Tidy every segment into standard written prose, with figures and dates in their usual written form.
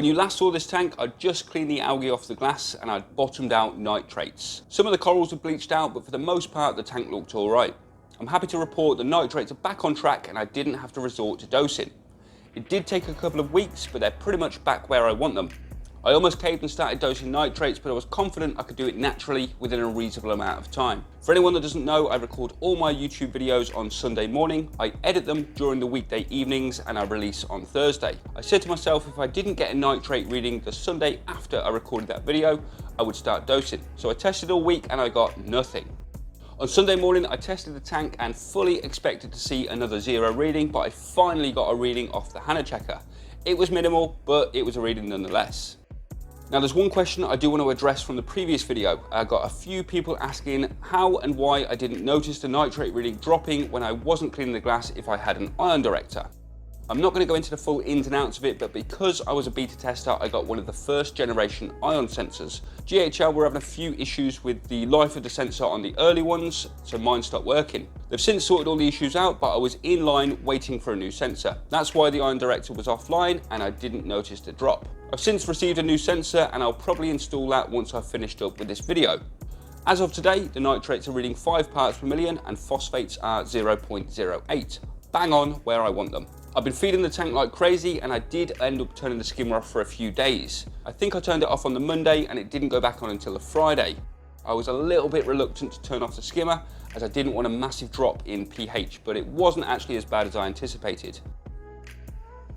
When you last saw this tank, I'd just cleaned the algae off the glass and I'd bottomed out nitrates. Some of the corals had bleached out, but for the most part the tank looked alright. I'm happy to report the nitrates are back on track and I didn't have to resort to dosing. It did take a couple of weeks, but they're pretty much back where I want them. I almost caved and started dosing nitrates, but I was confident I could do it naturally within a reasonable amount of time. For anyone that doesn't know, I record all my YouTube videos on Sunday morning, I edit them during the weekday evenings, and I release on Thursday. I said to myself if I didn't get a nitrate reading the Sunday after I recorded that video, I would start dosing. So I tested all week and I got nothing. On Sunday morning, I tested the tank and fully expected to see another 0 reading, but I finally got a reading off the Nano checker. It was minimal, but it was a reading nonetheless. Now there's one question I do want to address from the previous video. I got a few people asking how and why I didn't notice the nitrate reading dropping when I wasn't cleaning the glass if I had an ion director. I'm not going to go into the full ins and outs of it, but because I was a beta tester, I got one of the first generation ion sensors. GHL were having a few issues with the life of the sensor on the early ones, so mine stopped working. They've since sorted all the issues out, but I was in line waiting for a new sensor. That's why the ion director was offline and I didn't notice the drop. I've since received a new sensor and I'll probably install that once I've finished up with this video. As of today, the nitrates are reading 5 parts per million and phosphates are 0.08. Bang on where I want them. I've been feeding the tank like crazy and I did end up turning the skimmer off for a few days. I think I turned it off on the Monday and it didn't go back on until the Friday. I was a little bit reluctant to turn off the skimmer as I didn't want a massive drop in pH, but it wasn't actually as bad as I anticipated.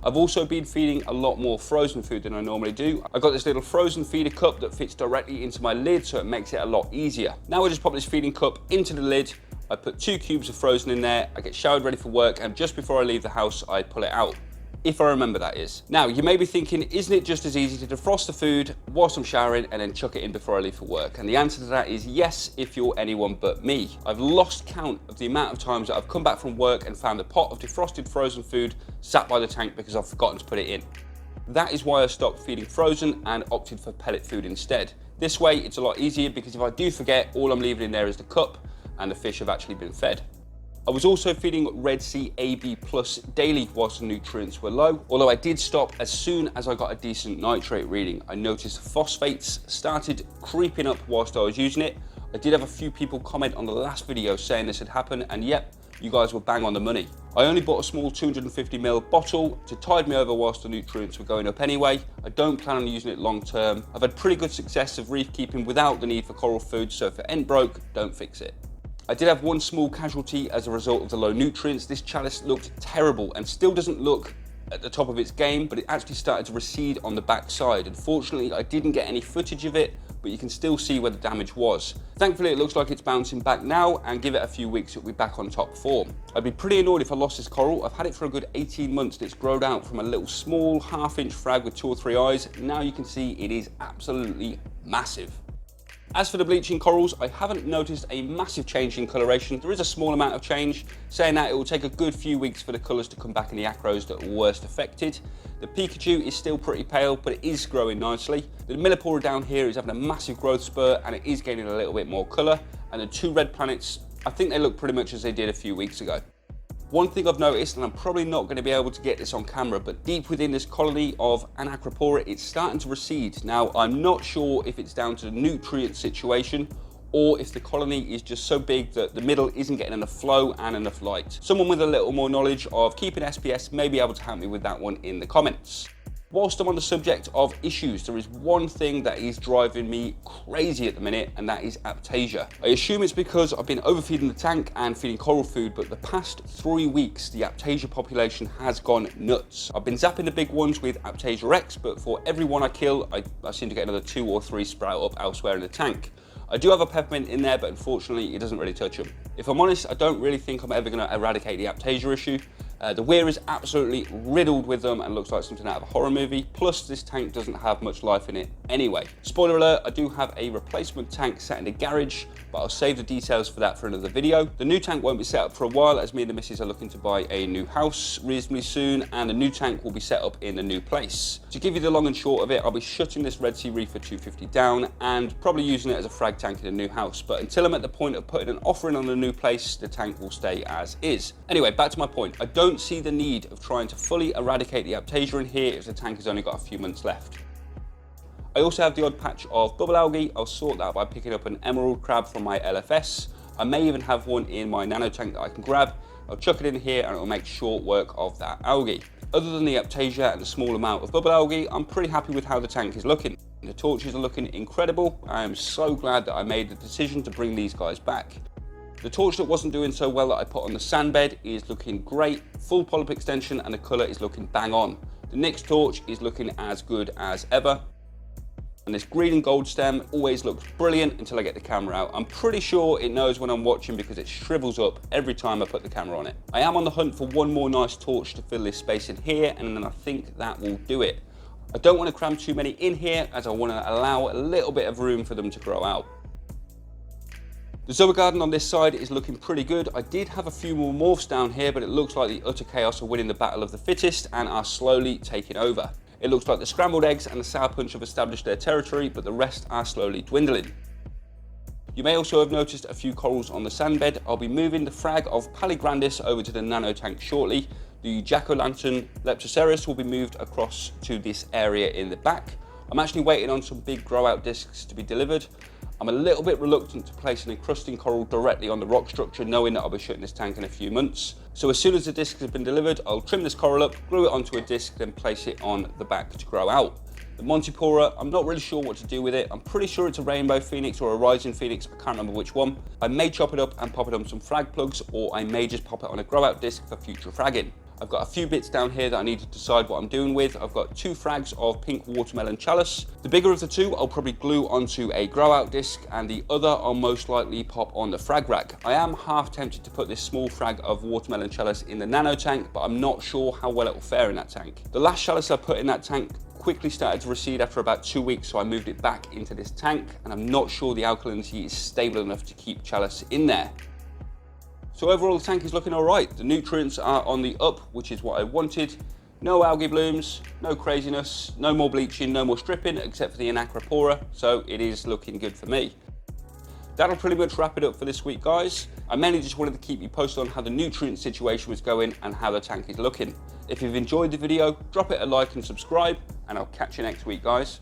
I've also been feeding a lot more frozen food than I normally do. I got this little frozen feeder cup that fits directly into my lid, so it makes it a lot easier. Now I just pop this feeding cup into the lid, I put 2 cubes of frozen in there, I get showered ready for work, and just before I leave the house, I pull it out. If I remember, that is. Now, you may be thinking, isn't it just as easy to defrost the food whilst I'm showering and then chuck it in before I leave for work? And the answer to that is yes, if you're anyone but me. I've lost count of the amount of times that I've come back from work and found a pot of defrosted frozen food sat by the tank because I've forgotten to put it in. That is why I stopped feeding frozen and opted for pellet food instead. This way, it's a lot easier because if I do forget, all I'm leaving in there is the cup and the fish have actually been fed. I was also feeding Red Sea AB Plus daily whilst the nutrients were low, although I did stop as soon as I got a decent nitrate reading. I noticed phosphates started creeping up whilst I was using it. I did have a few people comment on the last video saying this had happened, and yep, you guys were bang on the money. I only bought a small 250ml bottle to tide me over whilst the nutrients were going up anyway. I don't plan on using it long term. I've had pretty good success of reef keeping without the need for coral food, so if it ain't broke, don't fix it. I did have one small casualty as a result of the low nutrients. This chalice looked terrible and still doesn't look at the top of its game, but it actually started to recede on the back side. Unfortunately, I didn't get any footage of it, but you can still see where the damage was. Thankfully, it looks like it's bouncing back now, and give it a few weeks, it'll be back on top form. I'd be pretty annoyed if I lost this coral. I've had it for a good 18 months and it's grown out from a little small 1/2 inch frag with 2 or 3 eyes. Now you can see it is absolutely massive. As for the bleaching corals, I haven't noticed a massive change in coloration. There is a small amount of change, saying that it will take a good few weeks for the colours to come back in the acros that were worst affected. The Pikachu is still pretty pale, but it is growing nicely. The Millipora down here is having a massive growth spurt and it is gaining a little bit more colour. And the 2 red planets, I think they look pretty much as they did a few weeks ago. One thing I've noticed, and I'm probably not going to be able to get this on camera, but deep within this colony of Inappropriate, it's starting to recede. Now, I'm not sure if it's down to the nutrient situation or if the colony is just so big that the middle isn't getting enough flow and enough light. Someone with a little more knowledge of keeping SPS may be able to help me with that one in the comments. Whilst I'm on the subject of issues, there is one thing that is driving me crazy at the minute, and that is aptasia. I assume it's because I've been overfeeding the tank and feeding coral food, but the past 3 weeks, the aptasia population has gone nuts. I've been zapping the big ones with Aptasia X, but for every one I kill, I seem to get another 2 or 3 sprout up elsewhere in the tank. I do have a peppermint in there, but unfortunately, it doesn't really touch them. If I'm honest, I don't really think I'm ever going to eradicate the aptasia issue. The weir is absolutely riddled with them and looks like something out of a horror movie. Plus, this tank doesn't have much life in it anyway. Spoiler alert, I do have a replacement tank set in the garage, but I'll save the details for that for another video. The new tank won't be set up for a while, as me and the missus are looking to buy a new house reasonably soon, and the new tank will be set up in a new place. To give you the long and short of it, I'll be shutting this Red Sea Reefer 250 down and probably using it as a frag tank in a new house. But until I'm at the point of putting an offer in on a new place, the tank will stay as is. Anyway, back to my point. I don't don't see the need of trying to fully eradicate the Aiptasia in here if the tank has only got a few months left. I also have the odd patch of bubble algae. I'll sort that by picking up an emerald crab from my LFS. I may even have one in my nano tank that I can grab. I'll chuck it in here and it'll make short work of that algae. Other than the Aiptasia and a small amount of bubble algae, I'm pretty happy with how the tank is looking. The torches are looking incredible. I am so glad that I made the decision to bring these guys back. The torch that wasn't doing so well that I put on the sand bed is looking great, full polyp extension, and the colour is looking bang on. The next torch is looking as good as ever. And this green and gold stem always looks brilliant until I get the camera out. I'm pretty sure it knows when I'm watching because it shrivels up every time I put the camera on it. I am on the hunt for one more nice torch to fill this space in here, and then I think that will do it. I don't want to cram too many in here as I want to allow a little bit of room for them to grow out. The Zoa garden on this side is looking pretty good. I did have a few more morphs down here, but it looks like the utter chaos are winning the battle of the fittest and are slowly taking over. It looks like the scrambled eggs and the sour punch have established their territory, but the rest are slowly dwindling. You may also have noticed a few corals on the sand bed. I'll be moving the frag of Paligrandis over to the nano tank shortly. The jack-o'-lantern Leptoceras will be moved across to this area in the back. I'm actually waiting on some big grow out discs to be delivered. I'm a little bit reluctant to place an encrusting coral directly on the rock structure, knowing that I'll be shutting this tank in a few months. So as soon as the discs have been delivered, I'll trim this coral up, glue it onto a disc, then place it on the back to grow out. The Montipora, I'm not really sure what to do with it. I'm pretty sure it's a rainbow phoenix or a rising phoenix, I can't remember which one. I may chop it up and pop it on some frag plugs, or I may just pop it on a grow out disc for future fragging. I've got a few bits down here that I need to decide what I'm doing with. I've got 2 frags of pink watermelon chalice. The bigger of the 2 I'll probably glue onto a grow out disc, and the other I'll most likely pop on the frag rack. I am half tempted to put this small frag of watermelon chalice in the nano tank, but I'm not sure how well it will fare in that tank. The last chalice I put in that tank quickly started to recede after about 2 weeks, so I moved it back into this tank, and I'm not sure the alkalinity is stable enough to keep chalice in there. So overall the tank is looking alright. The nutrients are on the up, which is what I wanted. No algae blooms, no craziness, no more bleaching, no more stripping, except for the Inappropriate, so it is looking good for me. That'll pretty much wrap it up for this week, guys. I mainly just wanted to keep you posted on how the nutrient situation was going and how the tank is looking. If you've enjoyed the video, drop it a like and subscribe, and I'll catch you next week, guys.